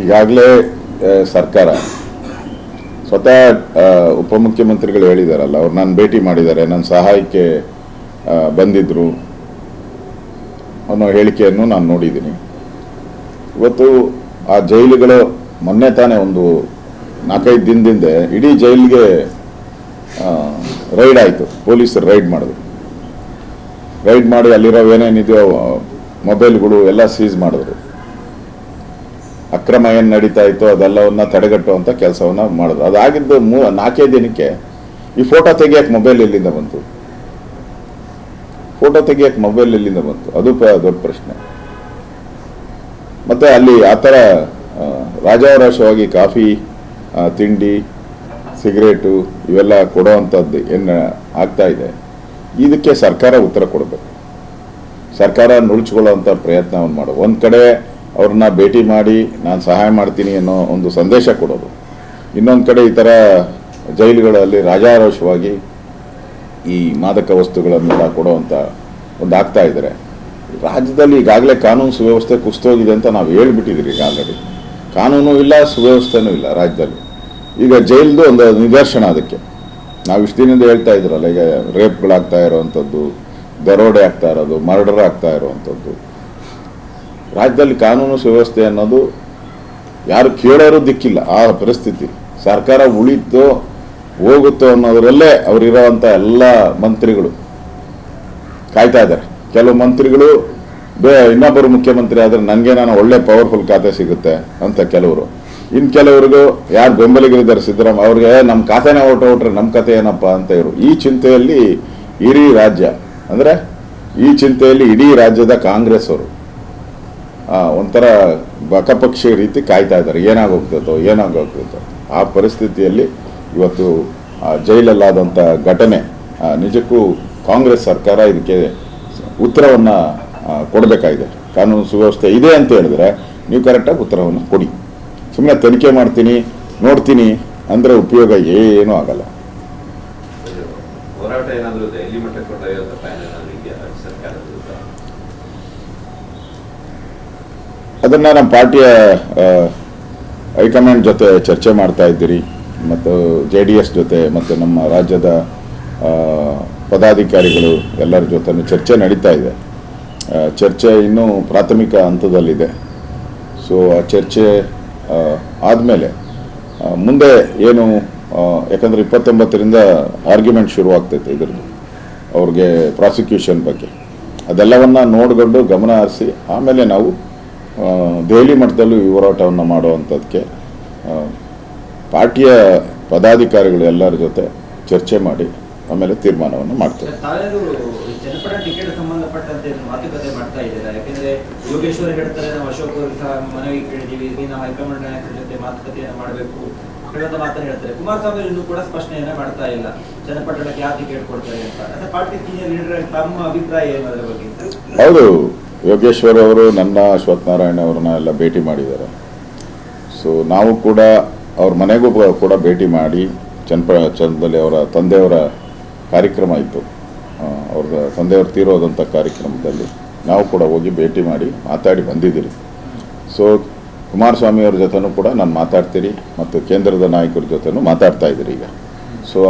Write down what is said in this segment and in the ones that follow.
ಈಗಾಗಲೇ ಸರ್ಕಾರ ಸ್ವತಃ ಉಪಮುಖ್ಯಮಂತ್ರಿಗಳು ಹೇಳಿದಾರಲ್ಲ, ಅವ್ರು ನಾನು ಭೇಟಿ ಮಾಡಿದ್ದಾರೆ, ನನ್ನ ಸಹಾಯಕ್ಕೆ ಬಂದಿದ್ದರು ಅನ್ನೋ ಹೇಳಿಕೆಯನ್ನು ನಾನು ನೋಡಿದ್ದೀನಿ. ಇವತ್ತು ಆ ಜೈಲುಗಳು ಮೊನ್ನೆ ತಾನೇ ಒಂದು 4-5 ದಿನದಿಂದ ಇಡೀ ಜೈಲಿಗೆ ರೈಡ್ ಆಯಿತು. ಪೊಲೀಸರು ರೈಡ್ ಮಾಡಿದ್ರು. ರೈಡ್ ಮಾಡಿ ಅಲ್ಲಿರೋ ಏನೇನಿದೆಯೋ ಮೊಬೈಲ್ಗಳು ಎಲ್ಲ ಸೀಸ್ ಮಾಡಿದ್ರು. ಅಕ್ರಮ ಏನು ನಡೀತಾ ಇತ್ತು ಅದೆಲ್ಲವನ್ನ ತಡೆಗಟ್ಟುವಂಥ ಕೆಲಸವನ್ನು ಮಾಡಿದ್ರು. ಅದಾಗಿದ್ದು 4 ದಿನಕ್ಕೆ ಈ ಫೋಟೋ ತೆಗಿಯಕ್ಕೆ ಮೊಬೈಲ್ ಎಲ್ಲಿಂದ ಬಂತು? ಫೋಟೋ ತೆಗಿಯಕ್ಕೆ ಮೊಬೈಲ್ ಎಲ್ಲಿಂದ ಬಂತು? ಅದು ದೊಡ್ಡ ಪ್ರಶ್ನೆ. ಮತ್ತು ಅಲ್ಲಿ ಆ ಥರ ರಾಜಾವರಾಶವಾಗಿ ಕಾಫಿ, ತಿಂಡಿ, ಸಿಗರೇಟು ಇವೆಲ್ಲ ಕೊಡೋವಂಥದ್ದು ಏನು ಆಗ್ತಾ ಇದೆ, ಇದಕ್ಕೆ ಸರ್ಕಾರ ಉತ್ತರ ಕೊಡಬೇಕು. ಸರ್ಕಾರ ನುಳ್ಚಿಕೊಳ್ಳುವಂಥ ಪ್ರಯತ್ನವನ್ನು ಮಾಡೋದು. ಒಂದು ಕಡೆ ಅವ್ರನ್ನ ಭೇಟಿ ಮಾಡಿ ನಾನು ಸಹಾಯ ಮಾಡ್ತೀನಿ ಅನ್ನೋ ಒಂದು ಸಂದೇಶ ಕೊಡೋದು, ಇನ್ನೊಂದು ಕಡೆ ಈ ಥರ ಜೈಲುಗಳಲ್ಲಿ ರಾಜಾರೋಷವಾಗಿ ಈ ಮಾದಕ ವಸ್ತುಗಳನ್ನೆಲ್ಲ ಕೊಡುವಂಥ ಒಂದು ಆಗ್ತಾ ಇದ್ದಾರೆ. ರಾಜ್ಯದಲ್ಲಿ ಈಗಾಗಲೇ ಕಾನೂನು ಸುವ್ಯವಸ್ಥೆ ಕುಸಿದೋಗಿದೆ ಅಂತ ನಾವು ಹೇಳ್ಬಿಟ್ಟಿದ್ದೀರಿ. ಈಗ ಆಲ್ರೆಡಿ ಕಾನೂನು ಇಲ್ಲ, ಸುವ್ಯವಸ್ಥೆನೂ ಇಲ್ಲ ರಾಜ್ಯದಲ್ಲಿ. ಈಗ ಜೈಲ್ದು ಒಂದು ನಿದರ್ಶನ ಅದಕ್ಕೆ. ನಾವು ಇಷ್ಟು ದಿನದಿಂದ ಹೇಳ್ತಾ ಇದ್ರಲ್ಲ, ಈಗ ರೇಪ್ಗಳಾಗ್ತಾ ಇರೋವಂಥದ್ದು, ದರೋಡೆ ಆಗ್ತಾ ಇರೋದು, ಮರ್ಡರ್ ಆಗ್ತಾ ಇರೋವಂಥದ್ದು. ರಾಜ್ಯದಲ್ಲಿ ಕಾನೂನು ಸುವ್ಯವಸ್ಥೆ ಅನ್ನೋದು ಯಾರು ಕೇಳೋರು ದಿಕ್ಕಿಲ್ಲ. ಆ ಪರಿಸ್ಥಿತಿ. ಸರ್ಕಾರ ಉಳಿತೋ ಹೋಗುತ್ತೋ ಅನ್ನೋದರಲ್ಲೇ ಅವರಿರೋವಂಥ ಎಲ್ಲ ಮಂತ್ರಿಗಳು ಕಾಯ್ತಾ ಇದ್ದಾರೆ. ಕೆಲವು ಮಂತ್ರಿಗಳು ಇನ್ನೊಬ್ಬರು ಮುಖ್ಯಮಂತ್ರಿ ಆದರೆ ನನಗೆ ನಾನು ಒಳ್ಳೆ ಪವರ್ಫುಲ್ ಖಾತೆ ಸಿಗುತ್ತೆ ಅಂತ ಕೆಲವರು. ಇನ್ನು ಕೆಲವರಿಗೂ ಯಾರು ಬೆಂಬಲಿಗರಿದ್ದಾರೆ ಸಿದ್ದರಾಮಯ್ಯ ಅವ್ರಿಗೆ ನಮ್ಮ ಖಾತೆನೇ ಹೊರಟ್ರೆ ನಮ್ಮ ಕತೆ ಏನಪ್ಪ ಅಂತ ಇವರು. ಈ ಚಿಂತೆಯಲ್ಲಿ ಇಡೀ ರಾಜ್ಯ, ಅಂದರೆ ಈ ಚಿಂತೆಯಲ್ಲಿ ಇಡೀ ರಾಜ್ಯದ ಕಾಂಗ್ರೆಸ್ ಅವರು ಒಂಥರ ಬಕಪಕ್ಷಿ ರೀತಿ ಕಾಯ್ತಾ ಇದ್ದಾರೆ. ಏನಾಗೋಗ್ತದೋ ಆ ಪರಿಸ್ಥಿತಿಯಲ್ಲಿ ಇವತ್ತು ಜೈಲಲ್ಲಾದಂಥ ಘಟನೆ ನಿಜಕ್ಕೂ ಕಾಂಗ್ರೆಸ್ ಸರ್ಕಾರ ಇದಕ್ಕೆ ಉತ್ತರವನ್ನು ಕೊಡಬೇಕಾಗಿದೆ. ಕಾನೂನು ಸುವ್ಯವಸ್ಥೆ ಇದೆ ಅಂತ ಹೇಳಿದ್ರೆ ನೀವು ಕರೆಕ್ಟಾಗಿ ಉತ್ತರವನ್ನು ಕೊಡಿ. ಸುಮ್ಮನೆ ತನಿಖೆ ಮಾಡ್ತೀನಿ ನೋಡ್ತೀನಿ ಅಂದರೆ ಉಪಯೋಗ ಏನೂ ಆಗಲ್ಲ. ಅದನ್ನು ನಮ್ಮ ಪಾರ್ಟಿಯ ಹೈಕಮಾಂಡ್ ಜೊತೆ ಚರ್ಚೆ ಮಾಡ್ತಾ ಇದ್ದೀರಿ, ಮತ್ತು JDS ಜೊತೆ ಮತ್ತು ನಮ್ಮ ರಾಜ್ಯದ ಪದಾಧಿಕಾರಿಗಳು ಎಲ್ಲರ ಜೊತೆ ಚರ್ಚೆ ನಡೀತಾ ಇದೆ. ಚರ್ಚೆ ಇನ್ನೂ ಪ್ರಾಥಮಿಕ ಹಂತದಲ್ಲಿದೆ. ಸೊ ಆ ಚರ್ಚೆ ಆದಮೇಲೆ ಮುಂದೆ ಏನು, ಯಾಕಂದರೆ 29ರಿಂದ ಆರ್ಗ್ಯುಮೆಂಟ್ ಶುರುವಾಗ್ತೈತೆ ಇದ್ರದ್ದು, ಅವ್ರಿಗೆ ಪ್ರಾಸಿಕ್ಯೂಷನ್ ಬಗ್ಗೆ. ಅದೆಲ್ಲವನ್ನು ನೋಡಿಕೊಂಡು ಗಮನ ಹರಿಸಿ ಆಮೇಲೆ ನಾವು ದೆಹಲಿ ಮಟ್ಟದಲ್ಲೂ ಈ ಹೋರಾಟವನ್ನು ಮಾಡುವಂಥದ್ದಕ್ಕೆ ಪಾರ್ಟಿಯ ಪದಾಧಿಕಾರಿಗಳು ಎಲ್ಲರ ಜೊತೆ ಚರ್ಚೆ ಮಾಡಿ ಆಮೇಲೆ ತೀರ್ಮಾನವನ್ನು ಮಾಡ್ತಾರೆ. ಜನಪದ ಟಿಕೆಟ್ ಸಂಬಂಧಪಟ್ಟಂತೆ ಮಾತುಕತೆ ಮಾಡ್ತಾ ಇದ್ದೀರಾ? ಯಾಕಂದ್ರೆ ಯೋಗೇಶ್ವರ್ ಹೇಳ್ತಾರೆ, ನಾವು ಅಶೋಕ್ ಅವರು ಸಹ ಮನವಿ ಕೇಳಿದ್ದೀವಿ, ನಾವು ಹೈಕಮಾಂಡ್ ನಾಯಕರ ಜೊತೆ ಮಾತುಕತೆಯನ್ನು ಮಾಡಬೇಕು ಹೇಳೋದ ಮಾತನ್ನು ಹೇಳ್ತಾರೆ. ಕುಮಾರಸ್ವಾಮಿ ಇನ್ನೂ ಕೂಡ ಸ್ಪಷ್ಟನೆಯನ್ನ ಮಾಡ್ತಾ ಇಲ್ಲ, ಚನ್ನಪಟ್ಟಣಕ್ಕೆ ಯಾವ ಟಿಕೆಟ್ ಕೊಡ್ತಾರೆ ಅಂತ. ಪಾರ್ಟಿ ಸೀನಿಯರ್ ಲೀಡರ್ ತಮ್ಮ ಅಭಿಪ್ರಾಯ ಏನು ಅದರ ಬಗ್ಗೆ? ಹೌದು, ಯೋಗೇಶ್ವರ್ ಅವರು ನನ್ನ ಅಶ್ವತ್ಥನಾರಾಯಣ ಅವ್ರನ್ನ ಎಲ್ಲ ಭೇಟಿ ಮಾಡಿದ್ದಾರೆ. ಸೊ ನಾವು ಕೂಡ ಅವ್ರ ಮನೆಗೂ ಕೂಡ ಭೇಟಿ ಮಾಡಿ ಚನ್ನಪಟ್ಟಣದಲ್ಲಿ ಅವರ ತಂದೆಯವರ ಕಾರ್ಯಕ್ರಮ ಇತ್ತು, ಅವ್ರ ತಂದೆಯವರು ತೀರೋದಂಥ ಕಾರ್ಯಕ್ರಮದಲ್ಲಿ ನಾವು ಕೂಡ ಹೋಗಿ ಭೇಟಿ ಮಾಡಿ ಮಾತಾಡಿ ಬಂದಿದ್ದೀರಿ. ಸೊ ಕುಮಾರಸ್ವಾಮಿ ಅವ್ರ ಜೊತೆನೂ ಕೂಡ ನಾನು ಮಾತಾಡ್ತೀರಿ ಮತ್ತು ಕೇಂದ್ರದ ನಾಯಕರ ಜೊತೆನೂ ಮಾತಾಡ್ತಾ ಇದ್ದೀರಿ ಈಗ. ಸೊ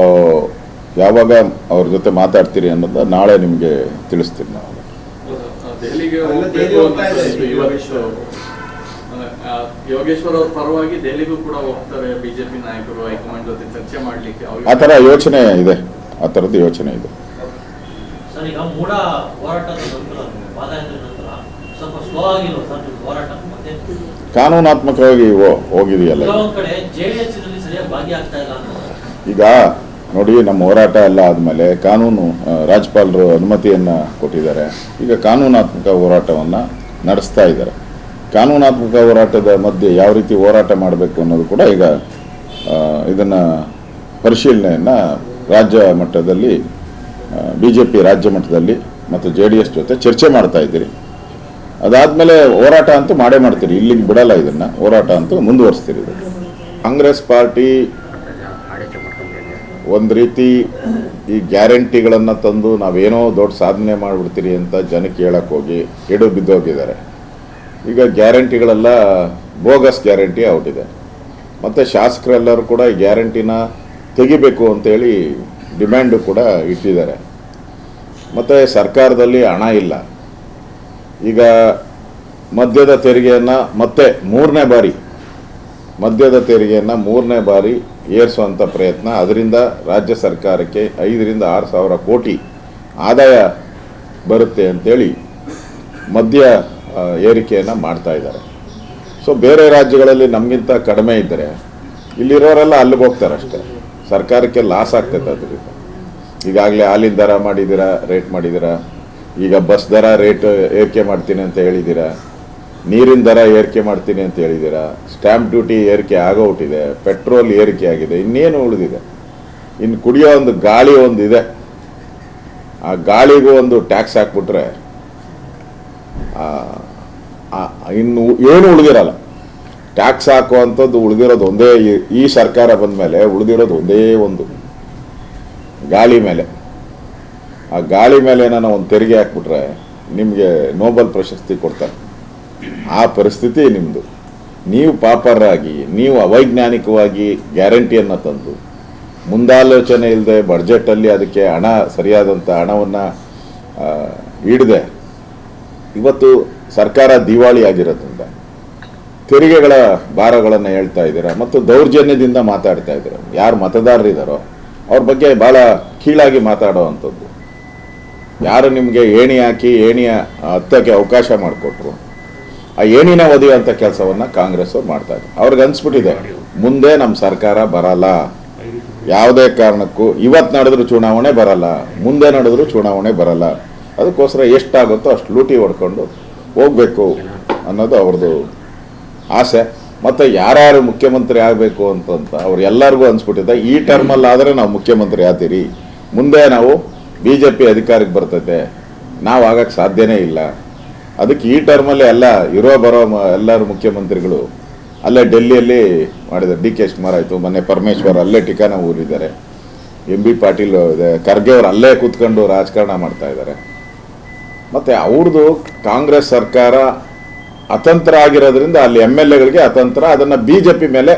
ಯಾವಾಗ ಅವ್ರ ಜೊತೆ ಮಾತಾಡ್ತೀರಿ ಅನ್ನೋದು ನಾಳೆ ನಿಮಗೆ ತಿಳಿಸ್ತೀನಿ. ನಾವು ಯೋಗೇಶ್ವರ್ ಅವ್ರ ಪರವಾಗಿ ದೆಹಲಿಗೂ ಕೂಡ ಹೋಗ್ತಾರೆ ಬಿಜೆಪಿ ನಾಯಕರು ಹೈಕಮಾಂಡ್ ಜೊತೆ ಚರ್ಚೆ ಮಾಡಲಿಕ್ಕೆ. ಆ ಥರ ಯೋಚನೆ ಇದೆ, ಆ ಥರದ್ದು ಯೋಚನೆ ಇದೆ. ಸರ್, ಈಗ ಮೂಡ ಹೋರಾಟದ ನಂತರ ಸ್ವಲ್ಪ ಸ್ಲೋ ಆಗಿರೋ ಸರ್ ಹೋರಾಟ ಮತ್ತೆ ಕಾನೂನಾತ್ಮಕವಾಗಿ ಹೋಗಿದೆಯಲ್ಲ. ಕಡೆ JDS ಸರಿಯಾಗಿ ಭಾಗಿಯಾಗ್ತಾ ಇಲ್ಲ. ಈಗ ನೋಡಿ, ನಮ್ಮ ಹೋರಾಟ ಎಲ್ಲ ಆದಮೇಲೆ ಕಾನೂನು ರಾಜ್ಯಪಾಲರು ಅನುಮತಿಯನ್ನು ಕೊಟ್ಟಿದ್ದಾರೆ. ಈಗ ಕಾನೂನಾತ್ಮಕ ಹೋರಾಟವನ್ನು ನಡೆಸ್ತಾ ಇದ್ದಾರೆ. ಕಾನೂನಾತ್ಮಕ ಹೋರಾಟದ ಮಧ್ಯೆ ಯಾವ ರೀತಿ ಹೋರಾಟ ಮಾಡಬೇಕು ಅನ್ನೋದು ಕೂಡ ಈಗ ಇದನ್ನು ಪರಿಶೀಲನೆಯನ್ನು ರಾಜ್ಯ ಮಟ್ಟದಲ್ಲಿ BJP ರಾಜ್ಯ ಮಟ್ಟದಲ್ಲಿ ಮತ್ತು JDS ಜೊತೆ ಚರ್ಚೆ ಮಾಡ್ತಾ ಇದ್ದೀರಿ. ಅದಾದಮೇಲೆ ಹೋರಾಟ ಅಂತೂ ಮಾಡೇ ಮಾಡ್ತೀರಿ, ಇಲ್ಲಿಗೆ ಬಿಡಲ್ಲ. ಇದನ್ನು ಹೋರಾಟ ಅಂತೂ ಮುಂದುವರಿಸ್ತೀರಿ. ಕಾಂಗ್ರೆಸ್ ಪಾರ್ಟಿ ಒಂದು ರೀತಿ ಈ ಗ್ಯಾರಂಟಿಗಳನ್ನು ತಂದು ನಾವೇನೋ ದೊಡ್ಡ ಸಾಧನೆ ಮಾಡಿಬಿಡ್ತೀರಿ ಅಂತ ಜನಕ್ಕೆ ಹೇಳಕ್ಕೆ ಹೋಗಿ ಎಡು ಬಿದ್ದೋಗಿದ್ದಾರೆ. ಈಗ ಗ್ಯಾರಂಟಿಗಳೆಲ್ಲ ಬೋಗಸ್ ಗ್ಯಾರಂಟಿ ಔಟ್ ಇದೆ. ಮತ್ತು ಶಾಸಕರೆಲ್ಲರೂ ಕೂಡ ಈ ಗ್ಯಾರಂಟಿನ ತೆಗಿಬೇಕು ಅಂತೇಳಿ ಡಿಮ್ಯಾಂಡು ಕೂಡ ಇಟ್ಟಿದ್ದಾರೆ. ಮತ್ತು ಸರ್ಕಾರದಲ್ಲಿ ಹಣ ಇಲ್ಲ. ಈಗ ಮದ್ಯದ ತೆರಿಗೆಯನ್ನು ಮತ್ತೆ ಮೂರನೇ ಬಾರಿ ಏರಿಸುವಂಥ ಪ್ರಯತ್ನ, ಅದರಿಂದ ರಾಜ್ಯ ಸರ್ಕಾರಕ್ಕೆ 5,000 to 6,000 ಕೋಟಿ ಆದಾಯ ಬರುತ್ತೆ ಅಂತೇಳಿ ಮದ್ಯ ಏರಿಕೆಯನ್ನು ಮಾಡ್ತಾ ಇದ್ದಾರೆ. ಸೊ ಬೇರೆ ರಾಜ್ಯಗಳಲ್ಲಿ ನಮಗಿಂತ ಕಡಿಮೆ ಇದ್ದರೆ ಇಲ್ಲಿರೋರೆಲ್ಲ ಅಲ್ಲಿಗೆ ಹೋಗ್ತಾರೆ ಅಷ್ಟೇ. ಸರ್ಕಾರಕ್ಕೆ ಲಾಸ್ ಆಗ್ತೈತೆ ಅದರಿಂದ. ಈಗಾಗಲೇ ಹಾಲಿನ ದರ ಮಾಡಿದ್ದೀರಾ, ರೇಟ್ ಮಾಡಿದ್ದೀರಾ. ಈಗ ಬಸ್ ದರ ರೇಟ್ ಏರಿಕೆ ಮಾಡ್ತೀನಿ ಅಂತ ಹೇಳಿದ್ದೀರಾ, ನೀರಿನ ದರ ಏರಿಕೆ ಮಾಡ್ತೀನಿ ಅಂತ ಹೇಳಿದ್ದೀರಾ, ಸ್ಟ್ಯಾಂಪ್ ಡ್ಯೂಟಿ ಏರಿಕೆ ಆಗೋಗ್ಬಿಟ್ಟಿದೆ, ಪೆಟ್ರೋಲ್ ಏರಿಕೆ ಆಗಿದೆ, ಇನ್ನೇನು ಉಳಿದಿದೆ? ಇನ್ನು ಕುಡಿಯೋ ಒಂದು ಗಾಳಿ ಒಂದಿದೆ, ಆ ಗಾಳಿಗೂ ಒಂದು ಟ್ಯಾಕ್ಸ್ ಹಾಕ್ಬಿಟ್ರೆ ಇನ್ನು ಏನು ಉಳಿದಿರಲ್ಲ. ಟ್ಯಾಕ್ಸ್ ಹಾಕುವಂಥದ್ದು ಉಳಿದಿರೋದು ಒಂದೇ, ಈ ಸರ್ಕಾರ ಬಂದ ಮೇಲೆ ಉಳಿದಿರೋದು ಒಂದೇ ಒಂದು ಗಾಳಿ ಮೇಲೆ. ಆ ಗಾಳಿ ಮೇಲೆ ನಾನು ಒಂದು ತೆರಿಗೆ ಹಾಕ್ಬಿಟ್ರೆ ನಿಮಗೆ ನೋಬೆಲ್ ಪ್ರಶಸ್ತಿ ಕೊಡ್ತಾರೆ. ಆ ಪರಿಸ್ಥಿತಿ ನಿಮ್ಮದು. ನೀವು ಪಾಪರಾಗಿ, ನೀವು ಅವೈಜ್ಞಾನಿಕವಾಗಿ ಗ್ಯಾರಂಟಿಯನ್ನು ತಂದು, ಮುಂದಾಲೋಚನೆ ಇಲ್ಲದೆ ಬಡ್ಜೆಟಲ್ಲಿ ಅದಕ್ಕೆ ಸರಿಯಾದಂಥ ಹಣವನ್ನು ಇಡದೆ ಇವತ್ತು ಸರ್ಕಾರ ದಿವಾಳಿ ಆಗಿರೋದ್ರಿಂದ ತೆರಿಗೆಗಳ ಭಾರಗಳನ್ನು ಹೇಳ್ತಾ ಇದ್ದೀರಾ ಮತ್ತು ದೌರ್ಜನ್ಯದಿಂದ ಮಾತಾಡ್ತಾ ಇದ್ದೀರಾ. ಯಾರು ಮತದಾರರಿದ್ದಾರೋ ಅವ್ರ ಬಗ್ಗೆ ಭಾಳ ಕೀಳಾಗಿ ಮಾತಾಡೋ ಅಂಥದ್ದು. ಯಾರು ನಿಮಗೆ ಏಣಿ ಹಾಕಿ ಏಣಿಯ ಹತ್ತಕ್ಕೆ ಅವಕಾಶ ಮಾಡಿಕೊಟ್ರು, ಆ ಏಣಿನ ಒದೆಯುವಂಥ ಕೆಲಸವನ್ನು ಕಾಂಗ್ರೆಸ್ ಅವ್ರು ಮಾಡ್ತಾ ಇದ್ದಾರೆ. ಅವ್ರಿಗೆ ಅನಿಸ್ಬಿಟ್ಟಿದೆ ಮುಂದೆ ನಮ್ಮ ಸರ್ಕಾರ ಬರಲ್ಲ, ಯಾವುದೇ ಕಾರಣಕ್ಕೂ ಇವತ್ತು ನಡೆದ್ರು ಚುನಾವಣೆ ಬರಲ್ಲ, ಮುಂದೆ ನಡೆದ್ರು ಚುನಾವಣೆ ಬರಲ್ಲ. ಅದಕ್ಕೋಸ್ಕರ ಎಷ್ಟಾಗುತ್ತೋ ಅಷ್ಟು ಲೂಟಿ ಹೊಡ್ಕೊಂಡು ಹೋಗಬೇಕು ಅನ್ನೋದು ಅವ್ರದ್ದು ಆಸೆ. ಮತ್ತು ಯಾರ್ಯಾರು ಮುಖ್ಯಮಂತ್ರಿ ಆಗಬೇಕು ಅಂತ ಅವ್ರು ಅನಿಸ್ಬಿಟ್ಟಿದೆ, ಈ ಟರ್ಮಲ್ಲಿ ಆದರೆ ನಾವು ಮುಖ್ಯಮಂತ್ರಿ ಆಗ್ತೀರಿ, ಮುಂದೆ ನಾವು BJP ಅಧಿಕಾರಕ್ಕೆ ಬರ್ತೈತೆ, ನಾವು ಆಗಕ್ಕೆ ಸಾಧ್ಯನೇ ಇಲ್ಲ. ಅದಕ್ಕೆ ಈ ಟರ್ಮಲ್ಲಿ ಬರೋ ಎಲ್ಲರೂ ಮುಖ್ಯಮಂತ್ರಿಗಳು ಅಲ್ಲೇ ಡೆಲ್ಲಿಯಲ್ಲಿ ಮಾಡಿದ್ದಾರೆ. DK ಶಿವಕುಮಾರ್ ಆಯಿತು, ಮೊನ್ನೆ ಪರಮೇಶ್ವರ್ ಅಲ್ಲೇ ಠಿಕಾನ ಊರಿದ್ದಾರೆ, MB ಪಾಟೀಲ್ ಖರ್ಗೆ ಅವರು ಅಲ್ಲೇ ಕೂತ್ಕೊಂಡು ರಾಜಕಾರಣ ಮಾಡ್ತಾ ಇದ್ದಾರೆ. ಮತ್ತು ಅವ್ರದ್ದು ಕಾಂಗ್ರೆಸ್ ಸರ್ಕಾರ ಅತಂತ್ರ ಆಗಿರೋದ್ರಿಂದ ಅಲ್ಲಿ MLAಗಳಿಗೆ ಅತಂತ್ರ, ಅದನ್ನು BJP ಮೇಲೆ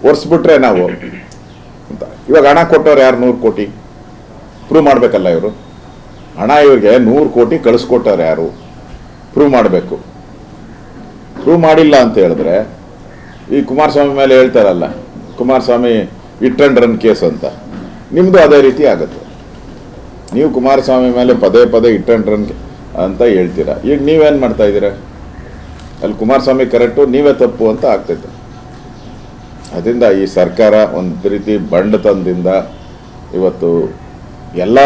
ಒರೆಸ್ಬಿಟ್ರೆ ನಾವು ಅಂತ. ಇವಾಗ ಹಣ ಕೊಟ್ಟವ್ರು ಯಾರು? 100 ಕೋಟಿ ಪ್ರೂವ್ ಮಾಡಬೇಕಲ್ಲ ಇವರು. ಹಣ ಇವ್ರಿಗೆ 100 ಕೋಟಿ ಕಳಿಸ್ಕೊಟ್ಟವ್ರು ಯಾರು? ಪ್ರೂವ್ ಮಾಡಬೇಕು. ಪ್ರೂವ್ ಮಾಡಿಲ್ಲ ಅಂತ ಹೇಳಿದ್ರೆ ಈ ಕುಮಾರಸ್ವಾಮಿ ಮೇಲೆ ಹೇಳ್ತಾರಲ್ಲ, Kumaraswamy hit and run case ಅಂತ, ನಿಮ್ಮದು ಅದೇ ರೀತಿ ಆಗುತ್ತೆ. ನೀವು ಕುಮಾರಸ್ವಾಮಿ ಮೇಲೆ ಪದೇ ಹಿಟ್ ಅಂಡ್ ರನ್ ಅಂತ ಹೇಳ್ತೀರಾ. ಈಗ ನೀವೇನು ಮಾಡ್ತಾ ಇದ್ದೀರಾ? ಅಲ್ಲಿ ಕುಮಾರಸ್ವಾಮಿ ಕರೆಕ್ಟು, ನೀವೇ ತಪ್ಪು ಅಂತ ಆಗ್ತೈತೆ. ಅದರಿಂದ ಈ ಸರ್ಕಾರ ಒಂದು ರೀತಿ ಬಂಡತನದಿಂದ ಇವತ್ತು ಎಲ್ಲ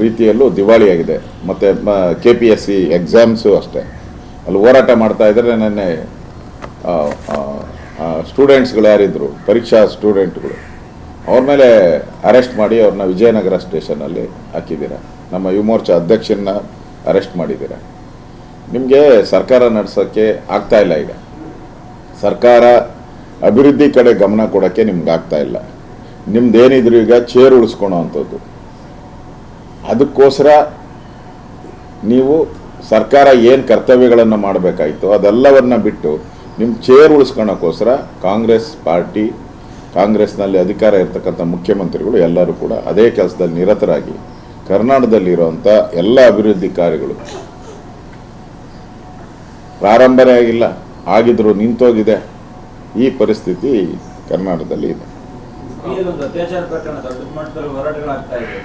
ರೀತಿಯಲ್ಲೂ ದಿವಾಳಿಯಾಗಿದೆ. ಮತ್ತು KPSC ಎಕ್ಸಾಮ್ಸು ಅಷ್ಟೇ, ಅಲ್ಲಿ ಹೋರಾಟ ಮಾಡ್ತಾ ಇದ್ದಾರೆ. ನೆನ್ನೆ ಸ್ಟೂಡೆಂಟ್ಸ್ಗಳು ಯಾರಿದ್ರು, ಪರೀಕ್ಷಾ ಸ್ಟೂಡೆಂಟ್ಗಳು, ಅವ್ರ ಮೇಲೆ ಅರೆಸ್ಟ್ ಮಾಡಿ ಅವ್ರನ್ನ ವಿಜಯನಗರ ಸ್ಟೇಷನಲ್ಲಿ ಹಾಕಿದ್ದೀರಾ. ನಮ್ಮ ಯುವ ಮೋರ್ಚಾ ಅಧ್ಯಕ್ಷರನ್ನ ಅರೆಸ್ಟ್ ಮಾಡಿದ್ದೀರಾ. ನಿಮಗೆ ಸರ್ಕಾರ ನಡೆಸೋಕ್ಕೆ ಆಗ್ತಾ ಇಲ್ಲ. ಈಗ ಸರ್ಕಾರ ಅಭಿವೃದ್ಧಿ ಕಡೆ ಗಮನ ಕೊಡೋಕ್ಕೆ ನಿಮ್ಗೆ ಆಗ್ತಾ ಇಲ್ಲ. ನಿಮ್ದೇನಿದ್ರು ಈಗ ಚೇರ್ ಉಳಿಸ್ಕೊಳೋ ಅಂಥದ್ದು. ಅದಕ್ಕೋಸ್ಕರ ನೀವು ಸರ್ಕಾರ ಏನು ಕರ್ತವ್ಯಗಳನ್ನು ಮಾಡಬೇಕಾಯಿತು ಅದೆಲ್ಲವನ್ನ ಬಿಟ್ಟು ನಿಮ್ಮ ಚೇರ್ ಉಳಿಸ್ಕೊಳೋಕ್ಕೋಸ್ಕರ ಕಾಂಗ್ರೆಸ್ನಲ್ಲಿ ಅಧಿಕಾರ ಇರ್ತಕ್ಕಂಥ ಮುಖ್ಯಮಂತ್ರಿಗಳು ಎಲ್ಲರೂ ಕೂಡ ಅದೇ ಕೆಲಸದಲ್ಲಿ ನಿರತರಾಗಿ ಕರ್ನಾಟಕದಲ್ಲಿರುವಂಥ ಎಲ್ಲ ಅಭಿವೃದ್ಧಿ ಕಾರ್ಯಗಳು ಪ್ರಾರಂಭನೇ ಆಗಿಲ್ಲ, ಆಗಿದ್ರು ನಿಂತೋಗಿದೆ. ಈ ಪರಿಸ್ಥಿತಿ ಕರ್ನಾಟಕದಲ್ಲಿ ಇದೆ. ಒಂದು ಅತ್ಯಾಚಾರ ಪ್ರಕರಣ ದೊಡ್ಡ ಮಟ್ಟದಲ್ಲಿ ಹೋರಾಟಗಳಾಗ್ತಾ ಇದೆ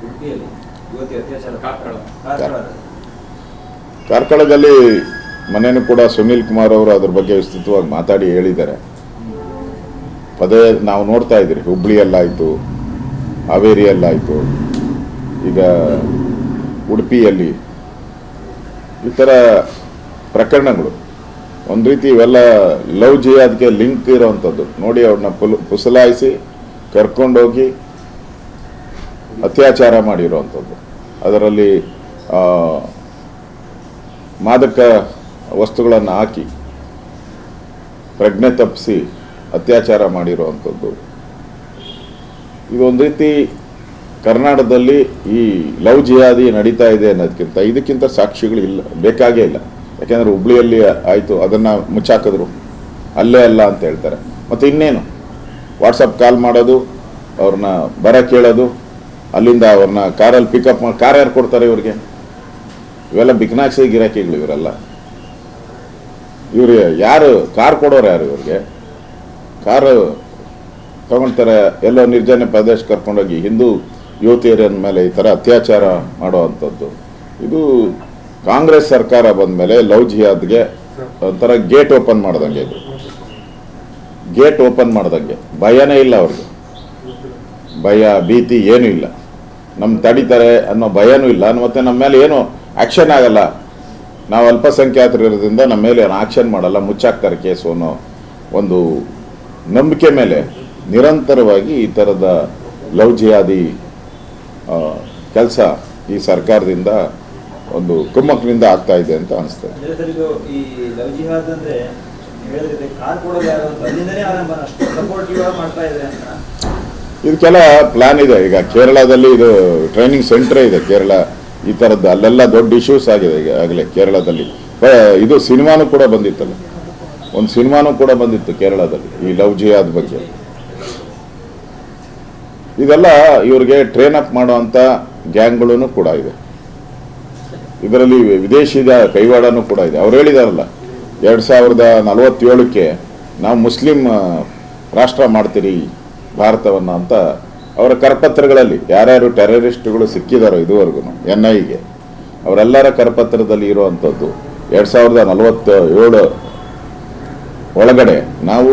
ಉಡುಪಿಯಲ್ಲಿ. ಯುವತಿ ಅತ್ಯಾಚಾರ ಕಾರ್ಕಳದಲ್ಲಿ ಮನೇನು ಕೂಡ ಸುನೀಲ್ ಕುಮಾರ್ ಅವರು ಅದ್ರ ಬಗ್ಗೆ ವಿಸ್ತೃತವಾಗಿ ಮಾತಾಡಿ ಹೇಳಿದ್ದಾರೆ. ಪದೇ ನಾವು ನೋಡ್ತಾ ಇದ್ದೀರಿ, ಹುಬ್ಳಿಯಲ್ಲಾಯಿತು, ಹಾವೇರಿಯಲ್ಲಾಯಿತು, ಈಗ ಉಡುಪಿಯಲ್ಲಿ ಈ ಥರ ಪ್ರಕರಣಗಳು. ಒಂದು ರೀತಿ ಇವೆಲ್ಲ ಲವ್ ಜಿಹಾದ್ಗೆ ಲಿಂಕ್ ಇರೋವಂಥದ್ದು. ನೋಡಿ, ಅವ್ರನ್ನ ಪುಸಲಾಯಿಸಿ ಕರ್ಕೊಂಡೋಗಿ ಅತ್ಯಾಚಾರ ಮಾಡಿರೋವಂಥದ್ದು, ಅದರಲ್ಲಿ ಮಾದಕ ವಸ್ತುಗಳನ್ನು ಹಾಕಿ ಪ್ರಜ್ಞೆ ತಪ್ಪಿಸಿ ಅತ್ಯಾಚಾರ ಮಾಡಿರುವಂಥದ್ದು. ಇದೊಂದು ರೀತಿ ಕರ್ನಾಟಕದಲ್ಲಿ ಈ ಲವ್ ಜಿಹಾದಿ ನಡೀತಾ ಇದೆ ಅನ್ನೋದಕ್ಕಿಂತ ಇದಕ್ಕಿಂತ ಸಾಕ್ಷಿಗಳು ಇಲ್ಲ, ಬೇಕಾಗೇ ಇಲ್ಲ. ಯಾಕೆಂದರೆ ಹುಬ್ಳಿಯಲ್ಲಿ ಆಯಿತು, ಅದನ್ನು ಮುಚ್ಚಾಕಿದ್ರು. ಅಲ್ಲೇ ಅಲ್ಲ ಅಂತ ಹೇಳ್ತಾರೆ. ಮತ್ತು ಇನ್ನೇನು ವಾಟ್ಸಪ್ ಕಾಲ್ ಮಾಡೋದು, ಅವ್ರನ್ನ ಬರ ಕೇಳೋದು, ಅಲ್ಲಿಂದ ಅವ್ರನ್ನ ಕಾರಲ್ಲಿ ಪಿಕಪ್ ಮಾಡಿ, ಕಾರ್ ಯಾರು ಕೊಡ್ತಾರೆ ಇವ್ರಿಗೆ? ಇವೆಲ್ಲ ಬಿಕ್ನಾಕ್ಸಿ ಗಿರಾಕಿಗಳು ಇವರೆಲ್ಲ. ಇವ್ರಿಗೆ ಯಾರು ಕಾರ್ ಕೊಡೋರು ಯಾರು? ಇವ್ರಿಗೆ ಕಾರು ತಗೊಳ್ತಾರೆ, ಎಲ್ಲೋ ನಿರ್ಜನ ಪ್ರದೇಶ ಕರ್ಕೊಂಡೋಗಿ ಹಿಂದೂ ಯುವತಿಯರ ಮೇಲೆ ಈ ಥರ ಅತ್ಯಾಚಾರ ಮಾಡುವಂಥದ್ದು. ಇದು ಕಾಂಗ್ರೆಸ್ ಸರ್ಕಾರ ಬಂದ ಮೇಲೆ ಲವ್ ಜಿಹಾದ್ಗೆ ಒಂಥರ ಗೇಟ್ ಓಪನ್ ಮಾಡ್ದಂಗೆ. ಇದು ಗೇಟ್ ಓಪನ್ ಮಾಡ್ದಂಗೆ. ಭಯನೇ ಇಲ್ಲ ಅವ್ರಿಗೆ, ಭಯ ಭೀತಿ ಏನೂ ಇಲ್ಲ. ನಮ್ಮ ತಡಿತಾರೆ ಅನ್ನೋ ಭಯನೂ ಇಲ್ಲ. ಮತ್ತು ನಮ್ಮ ಮೇಲೆ ಏನು ಆ್ಯಕ್ಷನ್ ಆಗಲ್ಲ, ನಾವು ಅಲ್ಪಸಂಖ್ಯಾತರಿರೋದ್ರಿಂದ ನಮ್ಮ ಮೇಲೆ ಏನು ಆ್ಯಕ್ಷನ್ ಮಾಡಲ್ಲ, ಮುಚ್ಚಾಕ್ತಾರೆ ಕೇಸು ಅನ್ನೋ ಒಂದು ನಂಬಿಕೆ ಮೇಲೆ ನಿರಂತರವಾಗಿ ಈ ಥರದ ಲವ್ ಜಿಹಾದಿ ಕೆಲಸ ಈ ಸರ್ಕಾರದಿಂದ ಒಂದು ಕುಮ್ಮಕ್ಕಿನಿಂದ ಆಗ್ತಾ ಇದೆ ಅಂತ ಅನಿಸ್ತದೆ. ಅಂದ್ರೆ ಸರ್, ಇದು ಈ ಲವ್ ಜಿಹಾದ್ ಅಂದ್ರೆ ಹೇಳಿದ್ರೆ ಕಾರ್ ಕೊಡೋದು ಯಾರು ಅಂತ ಅಲ್ಲಿಂದನೇ ಆರಂಭ, ಅಷ್ಟು ಸಪೋರ್ಟಿವ್ ಮಾಡ್ತಾ ಇದ್ದಾರೆ ಅಂತ. ಇದಕ್ಕೆಲ್ಲ ಪ್ಲಾನ್ ಇದೆ. ಈಗ ಕೇರಳದಲ್ಲಿ ಇದು ಟ್ರೈನಿಂಗ್ ಸೆಂಟ್ರೇ ಇದೆ. ಕೇರಳ ಈ ಥರದ್ದು ಅಲ್ಲೆಲ್ಲ ದೊಡ್ಡ ಇಶ್ಯೂಸ್ ಆಗಿದೆ ಈಗಾಗಲೇ ಕೇರಳದಲ್ಲಿ. ಇದು ಸಿನಿಮಾನೂ ಕೂಡ ಬಂದಿತ್ತಲ್ಲ, ಒಂದು ಸಿನಿಮಾನೂ ಕೂಡ ಬಂದಿತ್ತು ಕೇರಳದಲ್ಲಿ ಈ ಲವ್ ಜಿಹಾದ್ ಬಗ್ಗೆ. ಇದೆಲ್ಲ ಇವ್ರಿಗೆ ಟ್ರೈನ್ ಅಪ್ ಮಾಡುವಂಥ ಗ್ಯಾಂಗ್ಗಳೂ ಕೂಡ ಇದೆ. ಇದರಲ್ಲಿ ವಿದೇಶಿದ ಕೈವಾಡನೂ ಕೂಡ ಇದೆ. ಅವ್ರು ಹೇಳಿದಾರಲ್ಲ 2047ಕ್ಕೆ ನಾವು ಮುಸ್ಲಿಂ ರಾಷ್ಟ್ರ ಮಾಡ್ತೀರಿ ಭಾರತವನ್ನು ಅಂತ ಅವರ ಕರಪತ್ರಗಳಲ್ಲಿ ಯಾರ್ಯಾರು ಟೆರರಿಸ್ಟ್ಗಳು ಸಿಕ್ಕಿದಾರೋ ಇದುವರೆಗೂ NIಗೆ ಅವರೆಲ್ಲರ ಕರಪತ್ರದಲ್ಲಿ ಇರುವಂಥದ್ದು 2047 ಒಳಗಡೆ ನಾವು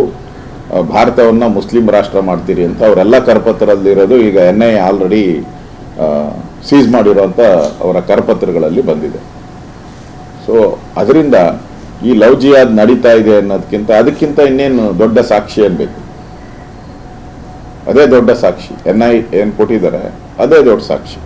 ಭಾರತವನ್ನು ಮುಸ್ಲಿಂ ರಾಷ್ಟ್ರ ಮಾಡ್ತೀರಿ ಅಂತ ಅವರೆಲ್ಲ ಕರಪತ್ರದಲ್ಲಿರೋದು ಈಗ NI ಆಲ್ರೆಡಿ ಸೀಸ್ ಮಾಡಿರೋಂಥ ಅವರ ಕರಪತ್ರಗಳಲ್ಲಿ ಬಂದಿದೆ. ಸೊ ಅದರಿಂದ ಈ ಲವ್ ಜಿಹಾದ್ ನಡೀತಾ ಇದೆ ಅನ್ನೋದಕ್ಕಿಂತ ಅದಕ್ಕಿಂತ ಇನ್ನೇನು ದೊಡ್ಡ ಸಾಕ್ಷಿ ಅನ್ಬೇಕು? ಅದೇ ದೊಡ್ಡ ಸಾಕ್ಷಿ. NI ಏನು ಕೊಟ್ಟಿದ್ದಾರೆ ಅದೇ ದೊಡ್ಡ ಸಾಕ್ಷಿ.